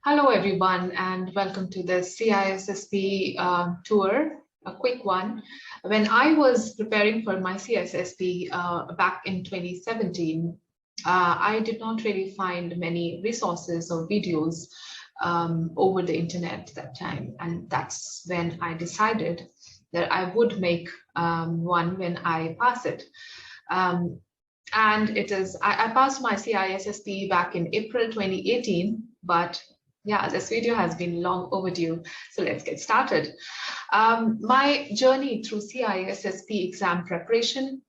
Hello, everyone, and welcome to the CISSP tour, a quick one. When I was preparing for my CISSP back in 2017, I did not really find many resources or videos over the internet that time. And that's when I decided that I would make one when I pass it. And it is, I passed my CISSP back in April 2018, but yeah, this video has been long overdue. So let's get started. My journey through CISSP exam preparation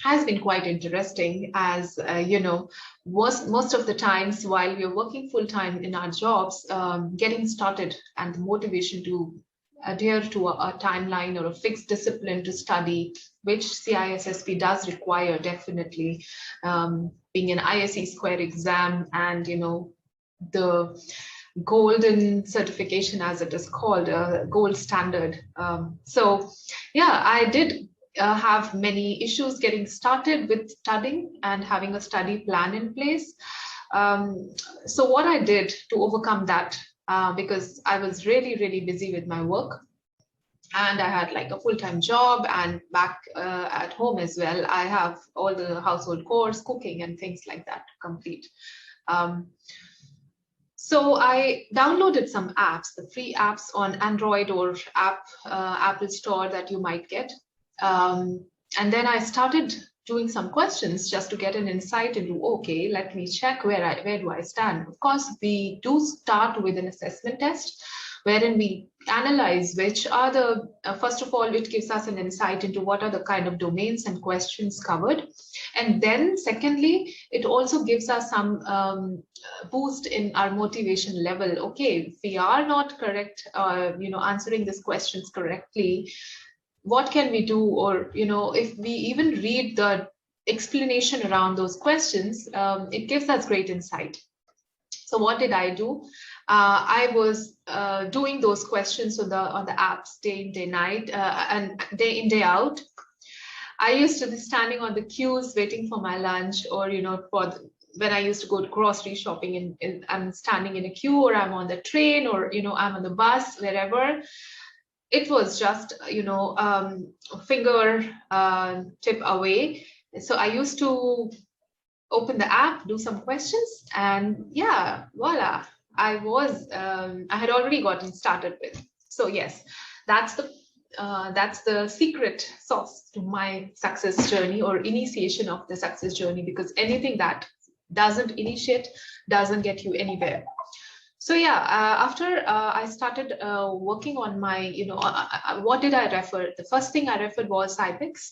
has been quite interesting, as you know, most of the times while we're working full-time in our jobs, getting started and the motivation to adhere to a timeline or a fixed discipline to study, which CISSP does require definitely, being an ISE square exam and, you know, the golden certification, as it is called, gold standard. So yeah, I did have many issues getting started with studying and having a study plan in place. So what I did to overcome that, because I was really busy with my work, and I had like a full-time job, and back at home as well, I have all the household chores, cooking and things like that to complete. So I downloaded some apps, the free apps on Android or Apple Store that you might get. And then I started doing some questions just to get an insight into, okay, let me check where do I stand. Of course, we do start with an assessment test, wherein we analyze which are the, first of all, it gives us an insight into what are the kind of domains and questions covered. And then secondly, it also gives us some boost in our motivation level. Okay, if we are not correct, you know, answering these questions correctly, what can we do? Or, you know, if we even read the explanation around those questions, it gives us great insight. So what did I do? I was doing those questions on the apps day in, day night, and day in, day out. I used to be standing on the queues waiting for my lunch, or, you know, when I used to go to grocery shopping, I'm standing in a queue, or I'm on the train, or, you know, I'm on the bus, wherever. It was just, you know, finger tip away. So I used to open the app, do some questions, and yeah, voila, I had already gotten started with. So yes, that's the secret sauce to my success journey, or initiation of the success journey, because anything that doesn't initiate doesn't get you anywhere. So yeah, after I started working on my, you know, what did I refer? The first thing I referred was Sybex.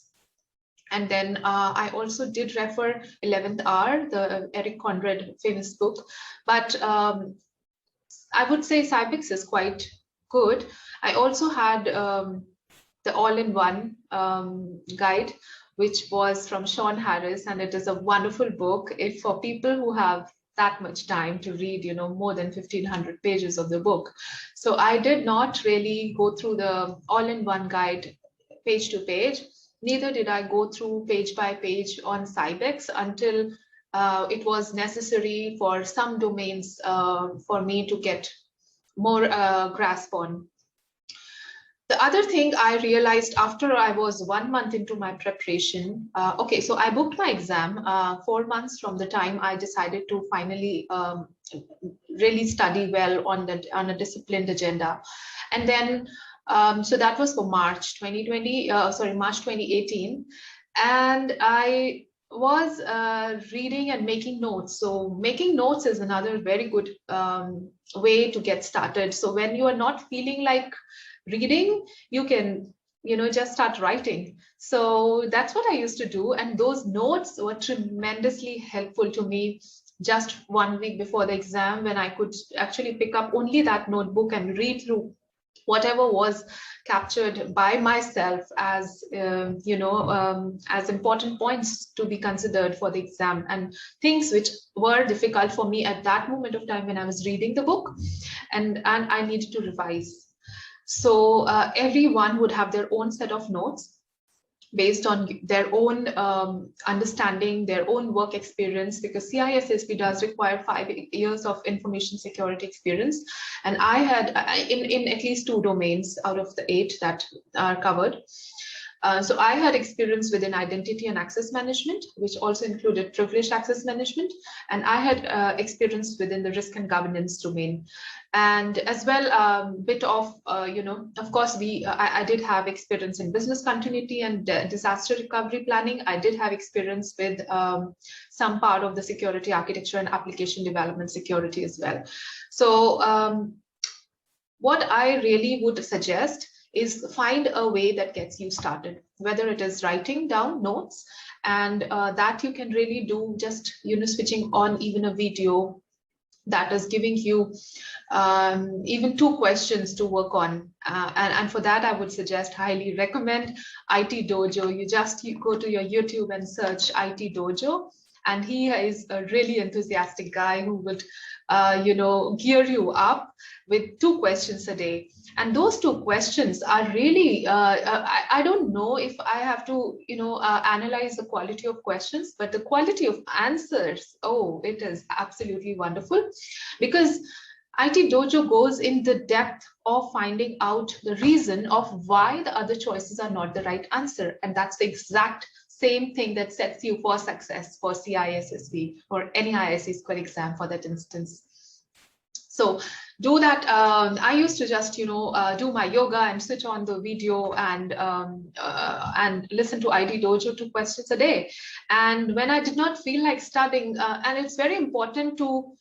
And then I also did refer 11th Hour, the Eric Conrad famous book. But I would say Sybex is quite good. I also had the all-in-one guide, which was from Shon Harris, and it is a wonderful book. If for people who have that much time to read, you know, more than 1,500 pages of the book. So I did not really go through the all-in-one guide page to page. Neither did I go through page by page on Sybex until it was necessary for some domains for me to get more grasp on. The other thing I realized after I was 1 month into my preparation, okay, so I booked my exam 4 months from the time I decided to finally really study well on a disciplined agenda. And then, so that was for March 2018. And I was reading and making notes. So making notes is another very good way to get started. So when you are not feeling like reading, you can, you know, just start writing. So that's what I used to do. And those notes were tremendously helpful to me just 1 week before the exam, when I could actually pick up only that notebook and read through whatever was captured by myself as, you know, as important points to be considered for the exam, and things which were difficult for me at that moment of time when I was reading the book, and I needed to revise. So everyone would have their own set of notes. based on their own understanding, their own work experience, because CISSP does require 5 years of information security experience. And I had in at least 2 domains out of the 8 that are covered. So I had experience within identity and access management, which also included privileged access management. And I had experience within the risk and governance domain. And as well, bit of, of course, I did have experience in business continuity and disaster recovery planning. I did have experience with some part of the security architecture and application development security as well. So what I really would suggest is find a way that gets you started, whether it is writing down notes, and that you can really do just, switching on even a video that is giving you even 2 questions to work on. And for that, I would suggest, highly recommend IT Dojo. You go to your YouTube and search IT Dojo, and he is a really enthusiastic guy who would, gear you up with 2 questions a day. And those 2 questions are really, I don't know if I have to, analyze the quality of questions, but the quality of answers, oh, it is absolutely wonderful, because IT Dojo goes in the depth of finding out the reason of why the other choices are not the right answer. And that's the exact same thing that sets you for success for CISSP or any ISSP exam for that instance. So do that. I used to just, do my yoga and switch on the video and listen to IT Dojo 2 questions a day. And when I did not feel like studying, and it's very important to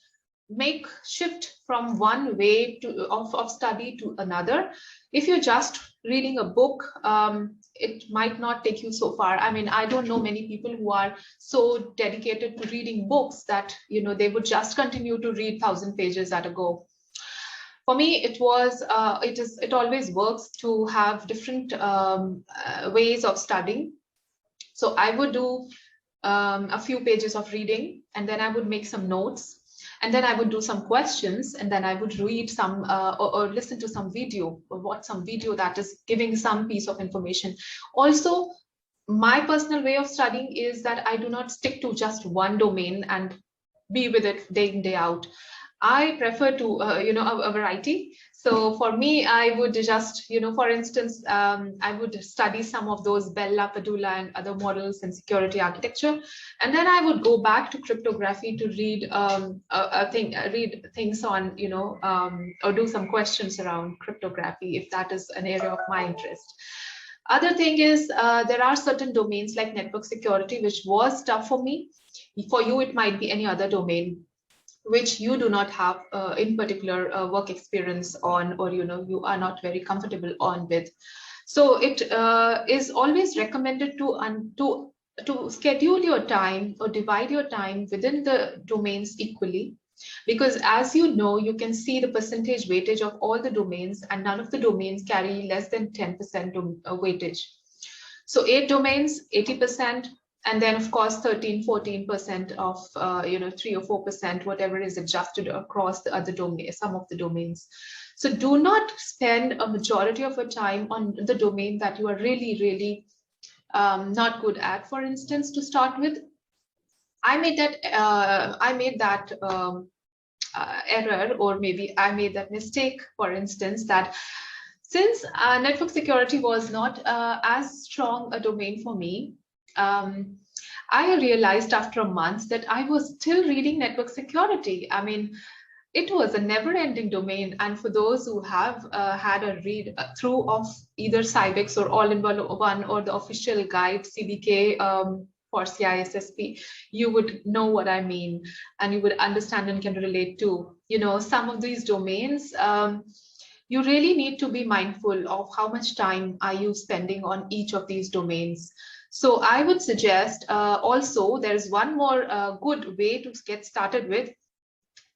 make shift from one way of study to another. If you're just reading a book, it might not take you so far. I mean, I don't know many people who are so dedicated to reading books that, they would just continue to read 1,000 pages at a go. For me, it always works to have different ways of studying. So I would do a few pages of reading, and then I would make some notes. And then I would do some questions, and then I would read some or listen to some video, or watch some video that is giving some piece of information. Also, my personal way of studying is that I do not stick to just one domain and be with it day in, day out. I prefer to, a variety. So for me, I would just, for instance, I would study some of those Bell LaPadula and other models in security architecture. And then I would go back to cryptography to read read things on, or do some questions around cryptography, if that is an area of my interest. Other thing is, there are certain domains like network security, which was tough for me. For you, it might be any other domain which you do not have in particular work experience on, or you are not very comfortable on with. So it is always recommended to schedule your time or divide your time within the domains equally, because as you can see the percentage weightage of all the domains, and none of the domains carry less than 10% weightage. So 8 domains, 80%. And then, of course, 13-14% of 3 or 4%, whatever is adjusted across the other domains, some of the domains. So do not spend a majority of your time on the domain that you are really, really not good at. For instance, to start with, I made that error, or maybe I made that mistake. For instance, that since network security was not as strong a domain for me, I realized after a month that I was still reading network security. I mean, it was a never-ending domain. And for those who have had a read through of either Sybex or All-in-One or the official guide CBK for CISSP, you would know what I mean, and you would understand and can relate to, some of these domains. You really need to be mindful of how much time are you spending on each of these domains. So I would suggest also there's one more good way to get started with.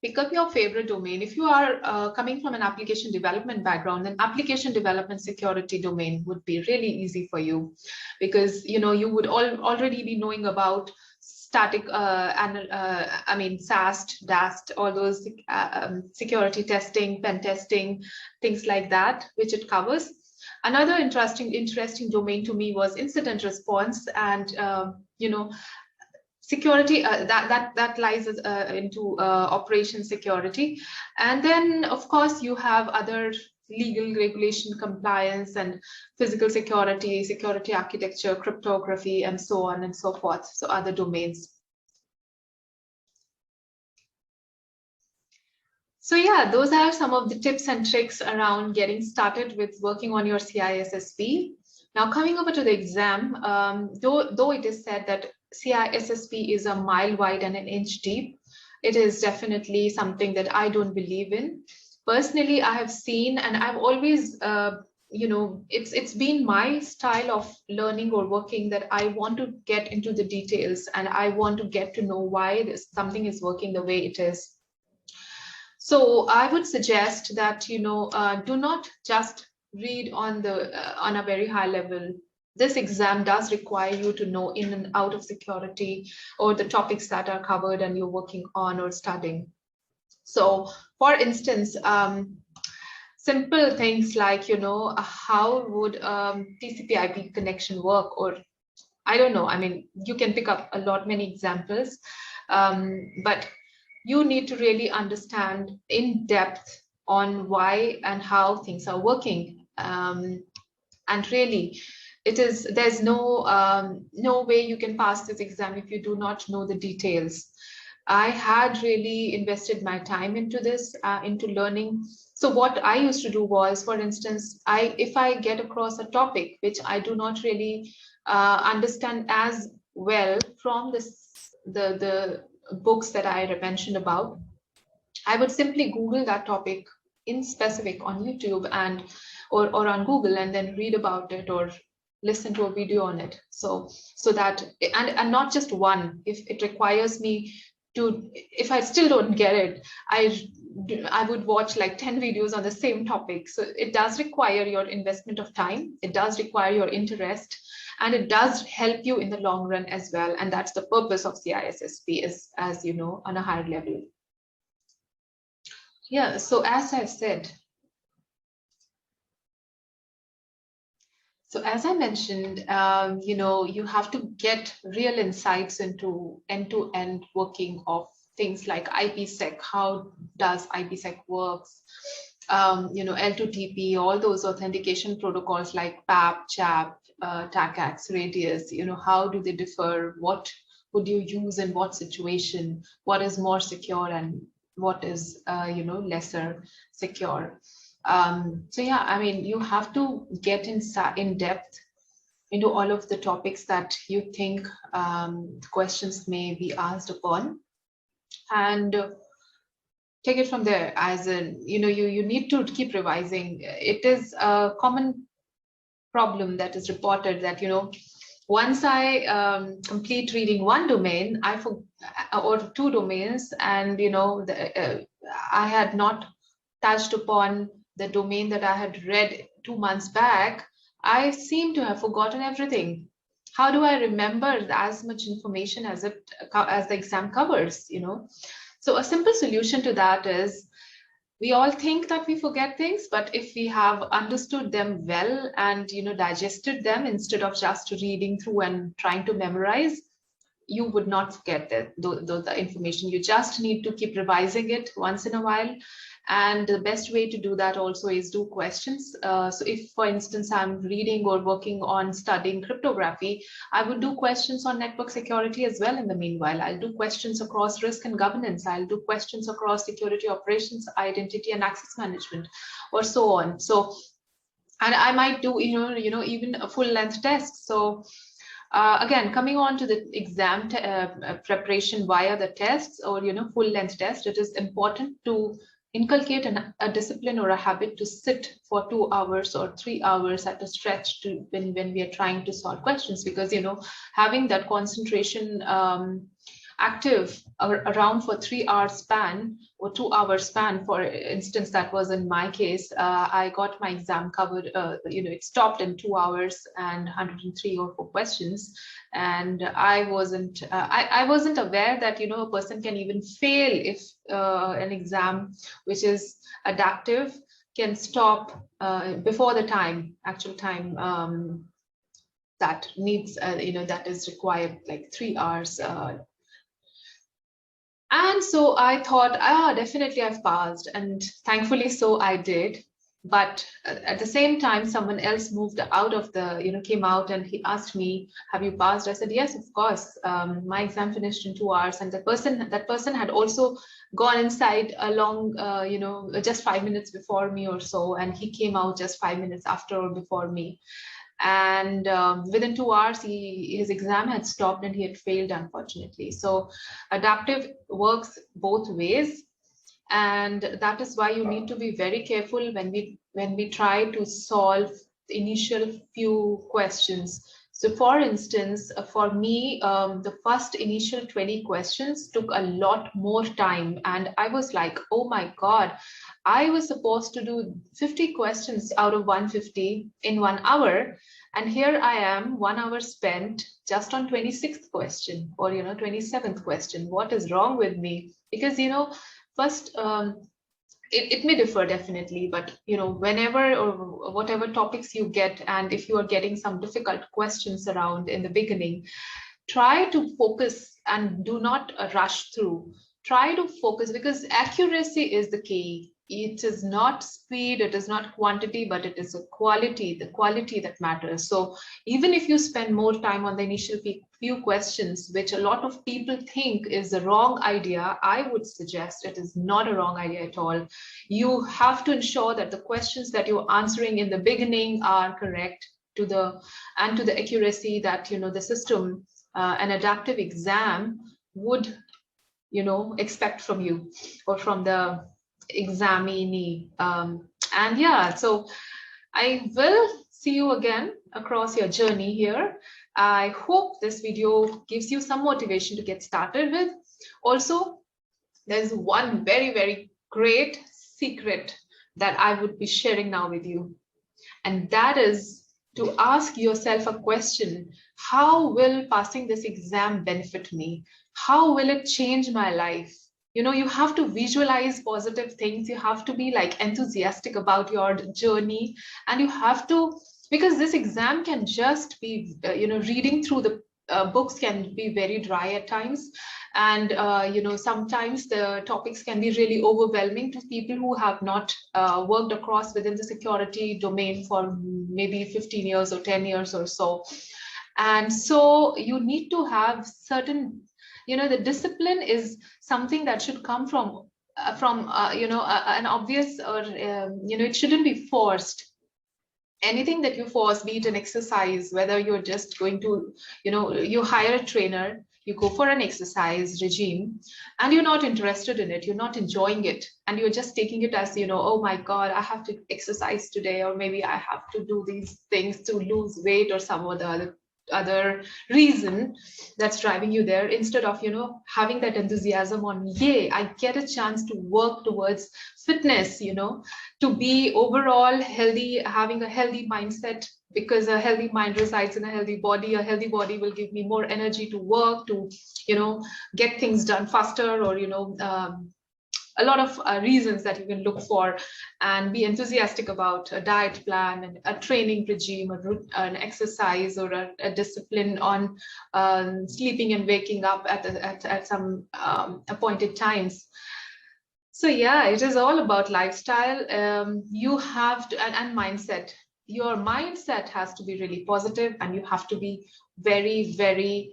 Pick up your favorite domain. If you are coming from an application development background, then application development security domain would be really easy for you, because you would already be knowing about static SAST, DAST, all those security testing, pen testing, things like that, which it covers. Another interesting domain to me was incident response, and security that lies into operation security. And then of course you have other legal regulation compliance and physical security, security architecture, cryptography, and so on and so forth, so other domains. So yeah, those are some of the tips and tricks around getting started with working on your CISSP. Now coming over to the exam, though it is said that CISSP is a mile wide and an inch deep, it is definitely something that I don't believe in. Personally, I have seen, and I've always, it's been my style of learning or working that I want to get into the details and I want to get to know why something is working the way it is. So I would suggest that, do not just read on a very high level. This exam does require you to know in and out of security or the topics that are covered and you're working on or studying. So for instance, simple things like, how would TCP/IP connection work? Or I don't know, I mean, you can pick up many examples, but you need to really understand in depth on why and how things are working. And really, there's no way you can pass this exam if you do not know the details. I had really invested my time into this, into learning. So what I used to do was, for instance, if I get across a topic which I do not really understand as well from the books that I mentioned about, I would simply Google that topic in specific on YouTube or on Google, and then read about it or listen to a video on it. So that, and not just one. If it requires me to, if I still don't get it, I would watch like 10 videos on the same topic. So it does require your investment of time. It does require your interest. And it does help you in the long run as well. And that's the purpose of CISSP, as you know, on a higher level. Yeah, so as I said, so as I mentioned, you have to get real insights into end-to-end working of things like IPsec. How does IPsec works? L2TP, all those authentication protocols like PAP, CHAP, TACAX, Radius, how do they differ? What would you use in what situation? What is more secure and what is, lesser secure? So yeah, I mean, you have to get in depth into all of the topics that you think questions may be asked upon, and take it from there. As in, you need to keep revising. It is a common problem that is reported that, once I complete reading one domain, or two domains, and I had not touched upon the domain that I had read 2 months back, I seem to have forgotten everything. How do I remember as much information as the exam covers? So a simple solution to that is, we all think that we forget things, but if we have understood them well and digested them instead of just reading through and trying to memorize, you would not forget the information. You just need to keep revising it once in a while. And the best way to do that also is do questions. So if, for instance, I'm reading or working on studying cryptography, I would do questions on network security as well in the meanwhile. I'll do questions across risk and governance. I'll do questions across security operations, identity and access management, or so on. So, and I might do, even a full length test. So again, coming on to the exam preparation via the tests or, full length test, it is important to inculcate a discipline or a habit to sit for 2 hours or 3 hours at a stretch when we are trying to solve questions, because, having that concentration active around for 3 hour span or 2 hour span, for instance, that was in my case. I got my exam covered, it stopped in 2 hours and 103 or 4 questions. And I wasn't aware that, a person can even fail if an exam which is adaptive can stop before the actual time that needs, that is required, like 3 hours. And so I thought, definitely I've passed. And thankfully, so I did. But at the same time, someone else moved out of the, came out and he asked me, have you passed? I said, yes, of course. My exam finished in 2 hours. And that person had also gone inside along, just 5 minutes before me or so. And he came out just 5 minutes after or before me. And within 2 hours, his exam had stopped and he had failed, unfortunately. So adaptive works both ways. And that is why you need to be very careful when we try to solve the initial few questions. So for instance, for me, the first initial 20 questions took a lot more time. And I was like, oh my God, I was supposed to do 50 questions out of 150 in 1 hour. And here I am, 1 hour spent just on 26th question or, 27th question. What is wrong with me? Because, first, it may differ definitely, but whenever or whatever topics you get, and if you are getting some difficult questions around in the beginning, try to focus and do not rush through. Try to focus, because accuracy is the key. It is not speed, it is not quantity, but it is a quality, the quality that matters. So even if you spend more time on the initial few questions, which a lot of people think is the wrong idea, I would suggest it is not a wrong idea at all. You have to ensure that the questions that you're answering in the beginning are correct to the accuracy that the system, an adaptive exam would expect from you or from the examinee. And yeah, so I will see you again across your journey here. I hope this video gives you some motivation to get started with. Also, there's one very, very great secret that I would be sharing now with you. And that is to ask yourself a question: how will passing this exam benefit me? How will it change my life? You have to visualize positive things. You have to be like enthusiastic about your journey, and you have to, because this exam can just be, reading through the books can be very dry at times. And, sometimes the topics can be really overwhelming to people who have not worked across within the security domain for maybe 15 years or 10 years or so. And so you need to have certain, the discipline is something that should come from an obvious, or, it shouldn't be forced. Anything that you force, be it an exercise, whether you're just going to, you hire a trainer, you go for an exercise regime, and you're not interested in it, you're not enjoying it, and you're just taking it as, oh my God, I have to exercise today, or maybe I have to do these things to lose weight, or some other reason that's driving you there, instead of having that enthusiasm on, yay, I get a chance to work towards fitness, to be overall healthy, having a healthy mindset, because a healthy mind resides in a healthy body. A healthy body will give me more energy to work, to get things done faster, or a lot of reasons that you can look for, and be enthusiastic about a diet plan and a training regime, an exercise, or a discipline on sleeping and waking up at some appointed times. So yeah, it is all about lifestyle. You have to, and mindset. Your mindset has to be really positive, and you have to be very, very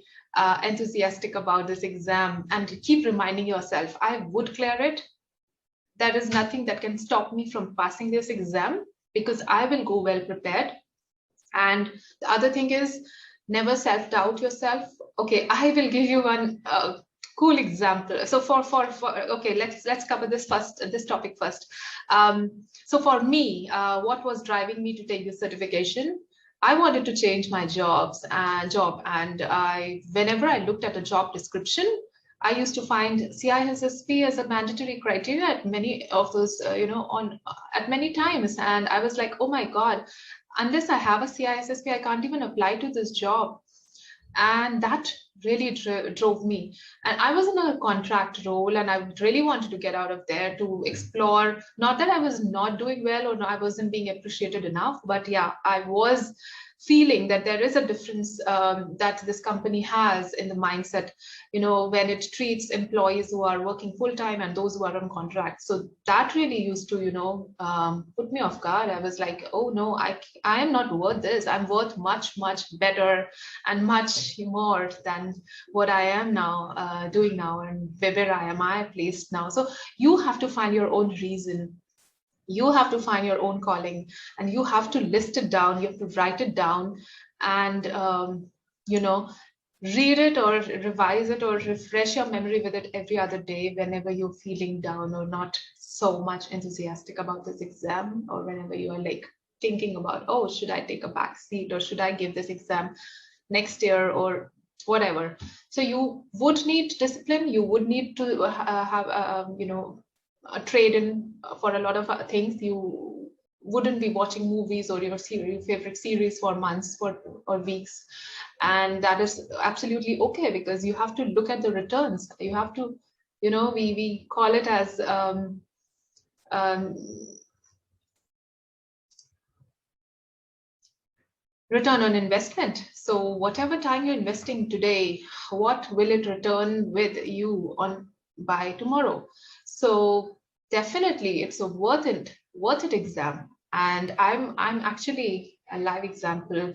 enthusiastic about this exam, and keep reminding yourself, I would clear it. There is nothing that can stop me from passing this exam, because I will go well prepared. And the other thing is, never self-doubt yourself. Okay, I will give you one cool example. So for okay, let's cover this topic first. So for me, what was driving me to take this certification? I wanted to change my job, and whenever I looked at a job description, I used to find CISSP as a mandatory criteria at many of those, at many times. And I was like, oh my God, unless I have a CISSP, I can't even apply to this job. And that really drove me. And I was in a contract role, and I really wanted to get out of there to explore. Not that I was not doing well or I wasn't being appreciated enough, but yeah, I was feeling that there is a difference that this company has in the mindset, when it treats employees who are working full time and those who are on contract. So that really used to, put me off guard. I was like, oh no, I am not worth this. I'm worth much, much better and much more than what I am now doing now, and where I am I placed now. So you have to find your own reason. You have to find your own calling, and you have to list it down. You have to write it down, and read it or revise it or refresh your memory with it every other day whenever you're feeling down or not so much enthusiastic about this exam, or whenever you are like thinking about, oh, should I take a back seat, or should I give this exam next year, or whatever. So you would need discipline. You would need to have a trade in for a lot of things. You wouldn't be watching movies or your favorite series for months or weeks, and that is absolutely okay, because you have to look at the returns. You have to, we call it as um, return on investment. So whatever time you're investing today, what will it return with you on by tomorrow? So definitely it's a worth it exam. And I'm actually a live example.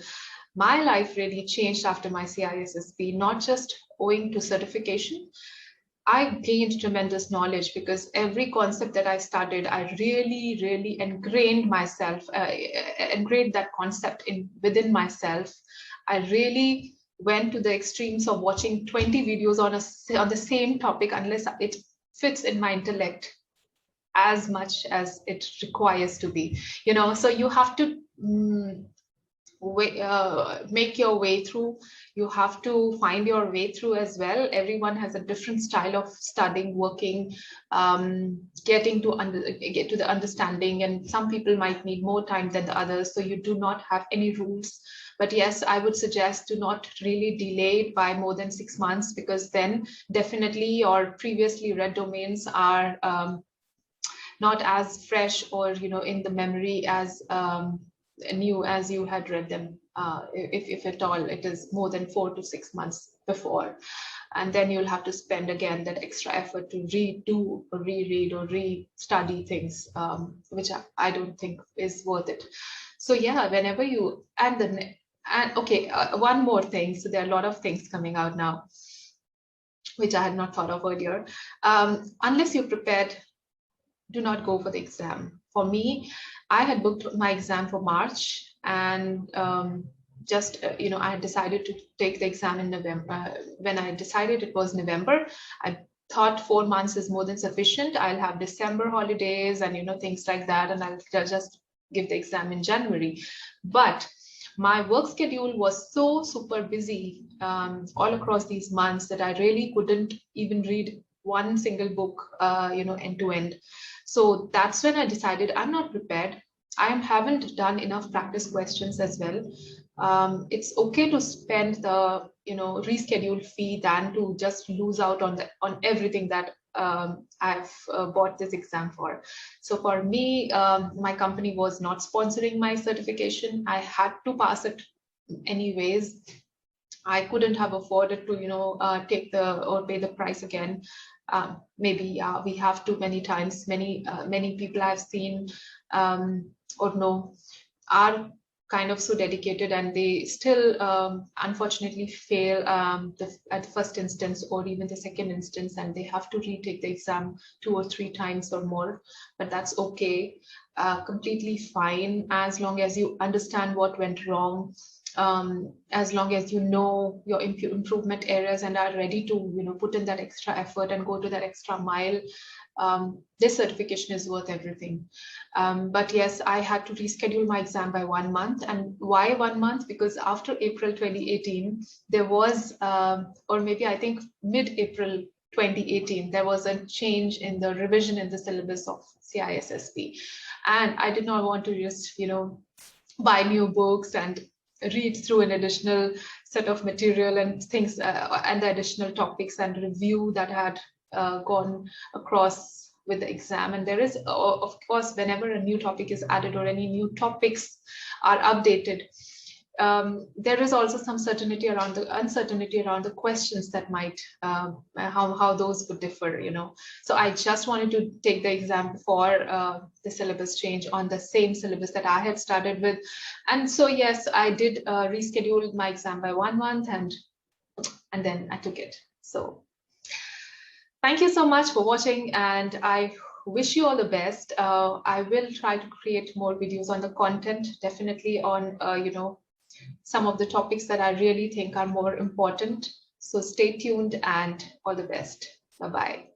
My life really changed after my CISSP, not just owing to certification. I gained tremendous knowledge, because every concept that I studied, I really, really ingrained myself, ingrained that concept within myself. I really went to the extremes of watching 20 videos on the same topic, unless it fits in my intellect as much as it requires to be. So you have to make your way through. You have to find your way through as well. Everyone has a different style of studying, working, getting to get to the understanding, and some people might need more time than the others. So you do not have any rules. But yes, I would suggest to not really delay it by more than 6 months, because then definitely your previously read domains are not as fresh or in the memory as new as you had read them, if at all it is more than 4 to 6 months before. And then you'll have to spend again that extra effort to redo or reread or re-study things, which I don't think is worth it. So yeah, whenever you, and okay, one more thing. So there are a lot of things coming out now, which I had not thought of earlier. Unless you're prepared, do not go for the exam. For me, I had booked my exam for March, and I had decided to take the exam in November. When I decided it was November, I thought 4 months is more than sufficient. I'll have December holidays and things like that, and I'll just give the exam in January. But my work schedule was so super busy all across these months that I really couldn't even read one single book, end to end. So that's when I decided I'm not prepared. I haven't done enough practice questions as well. It's okay to spend the reschedule fee than to just lose out on everything that I've bought this exam for. So for me, my company was not sponsoring my certification. I had to pass it anyways. I couldn't have afforded to take or pay the price again. Maybe we have to many times. Many people I've seen or know are kind of so dedicated, and they still unfortunately fail at the first instance or even the second instance, and they have to retake the exam 2 or 3 times or more. But that's okay, completely fine, as long as you understand what went wrong. As long as you know your improvement areas and are ready to put in that extra effort and go to that extra mile, this certification is worth everything. But yes, I had to reschedule my exam by 1 month. And why 1 month? Because after April 2018, there was, or maybe I think mid-April 2018, there was a change in the revision in the syllabus of CISSP. And I did not want to just, buy new books and read through an additional set of material and things and the additional topics and review that had gone across with the exam. And there is, of course, whenever a new topic is added or any new topics are updated, there is also some uncertainty around the questions that might how those would differ, you know. So I just wanted to take the exam for the syllabus change on the same syllabus that I had started with. And so yes, I did reschedule my exam by 1 month, and then I took it. So thank you so much for watching, and I wish you all the best. I will try to create more videos on the content, definitely on you know, some of the topics that I really think are more important. So stay tuned and all the best. Bye-bye.